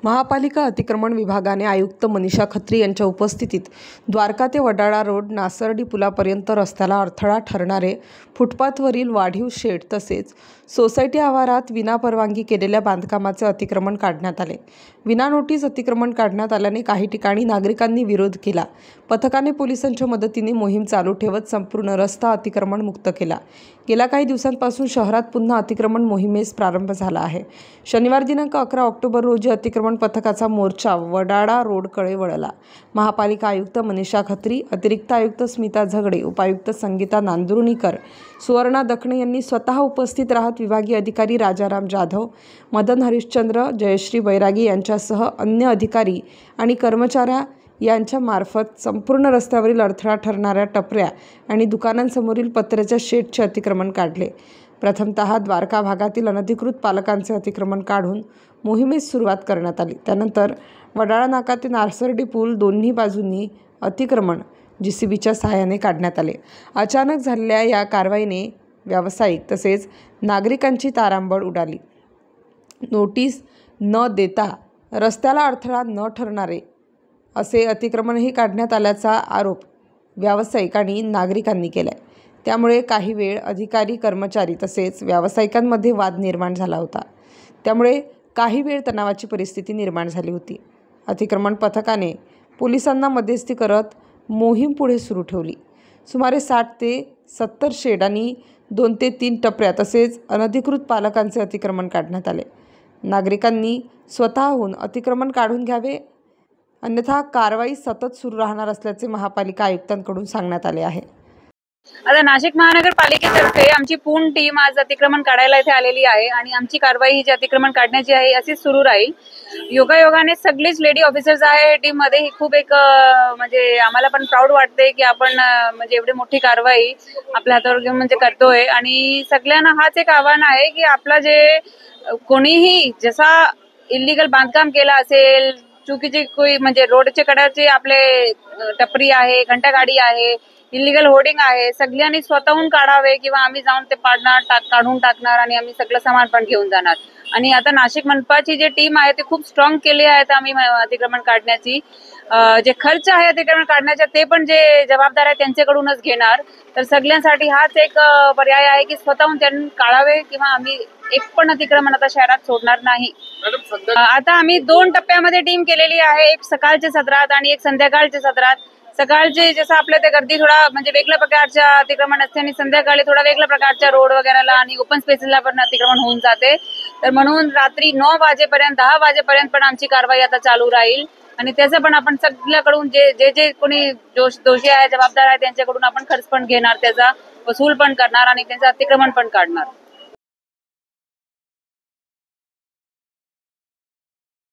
महापालिका अतिक्रमण विभागाने आयुक्त मनीषा खत्री यांच्या उपस्थितीत द्वारका ते वडाळा रोड नासर्डी पुलापर्यंत रस्त्याला अडथळा ठरणारे फुटपाथवरील वाढीव शेड तसेच सोसायटी आवारात विनापरवानगी केलेल्या बांधकामाचे अतिक्रमण काढण्यात आले। विना नोटीस अतिक्रमण काढण्यात आल्याने काही ठिकाणी नागरिकांनी विरोध केला। पथकाने पोलिसांच्या मदतीने मोहीम चालू ठेवत संपूर्ण रस्ता अतिक्रमण मुक्त केला। गेल्या काही दिवसांपासून शहरात पुन्हा अतिक्रमण मोहिमेस प्रारंभ झाला आहे। शनिवार दिनांक 11 ऑक्टोबर रोजी अतिक्रमण पथकाचा मोर्चा वडाळा रोडकडे वळला। महापालिका आयुक्त मनीषा खत्री, अतिरिक्त आयुक्त स्मिता झगडे, उपायुक्त संगीता नांदुर्णीकर, सुवर्णा दखणे यांनी स्वतः उपस्थित राहत विभागीय अधिकारी राजाराम जाधव, मदन हरिश्चंद्र, जयश्री बैरागी यांच्यासह अन्य अधिकारी आणि कर्मचाऱ्या यांच्या मार्फत संपूर्ण रस्त्यावरील अडथळा ठरणाऱ्या टपऱ्या आणि दुकानांसमोरील पत्र्याच्या शेडचे अतिक्रमण काढले। प्रथमतः द्वारका भागातील अनधिकृत पालकांचे अतिक्रमण काढून मोहिमेस सुरुवात करण्यात आली। त्यानंतर वडाळा नाका ते नासर्डी पूल दोन्ही बाजूंनी अतिक्रमण JCBच्या सहाय्याने काढण्यात आले। अचानक झालेल्या या कारवाईने व्यावसायिक तसेच नागरिकांची तारांबळ उडाली। नोटीस न देता रस्त्याला अडथळा न ठरणारे असे अतिक्रमणही काढण्यात आल्याचा आरोप व्यावसायिक आणि नागरिकांनी केलाय। त्यामुळे काही वेळ अधिकारी, कर्मचारी तसेच व्यावसायिकांमध्ये वाद निर्माण झाला होता। त्यामुळे काही वेळ तणावाची परिस्थिती निर्माण झाली होती। अतिक्रमण पथकाने पोलिसांना मध्यस्थी करत मोहीम पुढे सुरू ठेवली। सुमारे 60 ते 70 शेड आणि 2 ते 3 टपऱ्या तसेच अनधिकृत पालकांचे अतिक्रमण काढण्यात आले। नागरिकांनी स्वतःहून अतिक्रमण काढून घ्यावे, अन्यथा कारवाई सतत सुरू राहणार असल्याचे महापालिका आयुक्तांकडून सांगण्यात आले आहे। आता नाशिक महानगरपालिकेतर्फे आमची पूर्ण टीम आज अतिक्रमण काढायला इथे आलेली आहे आणि आमची कारवाई ही जी अतिक्रमण काढण्याची आहे अशीच सुरू राहील। योगायोगाने सगळेच लेडी ऑफिसर्स आहे टीम मध्ये, ही खूप एक म्हणजे आम्हाला पण प्राऊड वाटते की आपण म्हणजे एवढी मोठी कारवाई आपल्या हातावर घेऊन म्हणजे करतोय। आणि सगळ्यांना हाच एक आव्हान आहे की आपला जे कोणीही जसा इल्लीगल बांधकाम केला असेल, चुकीची कोई म्हणजे रोडच्या कडाचे आपले टपरी आहे, घंटागाडी आहे, इलिगल होर्डिंग आहे, सगळ्यांनी स्वतःहून काढावे किंवा आम्ही जाऊन ते काढून टाकणार आणि आम्ही सगळं सामान पण घेऊन जाणार। आणि आता नाशिक मनपाची जी टीम आहे ती खूप स्ट्रॉंग केली आहे आम्ही अतिक्रमण काढण्याची। जे खर्च आहे अतिक्रमण काढण्याचा ते पण जे जबाबदार आहे त्यांच्याकडूनच घेणार। तर सगळ्यांसाठी हाच एक पर्याय आहे की स्वतःहून त्यांनी काढावे किंवा आम्ही एक पण अतिक्रमण आता शहरात सोडणार नाही। आता आम्ही 2 टप्प्यामध्ये टीम केलेली आहे, एक सकाळच्या सत्रात आणि एक संध्याकाळच्या सत्रात। सकाळचे जसं आपल्या ते गर्दी थोडा म्हणजे वेगळ्या प्रकारच्या अतिक्रमण असते आणि संध्याकाळी थोडा वेगळ्या प्रकारच्या रोड वगैरेला आणि ओपन स्पेसेसला पण अतिक्रमण होऊन जाते। तर म्हणून रात्री 9 वाजेपर्यंत 10 वाजेपर्यंत पण आमची कारवाई आता चालू राहील आणि त्याचं पण आपण सगळ्याकडून जे कोणी दोषी आहे, जबाबदार आहे त्यांच्याकडून आपण खर्च पण घेणार, त्याचा वसूल पण करणार आणि त्यांचं अतिक्रमण पण काढणार।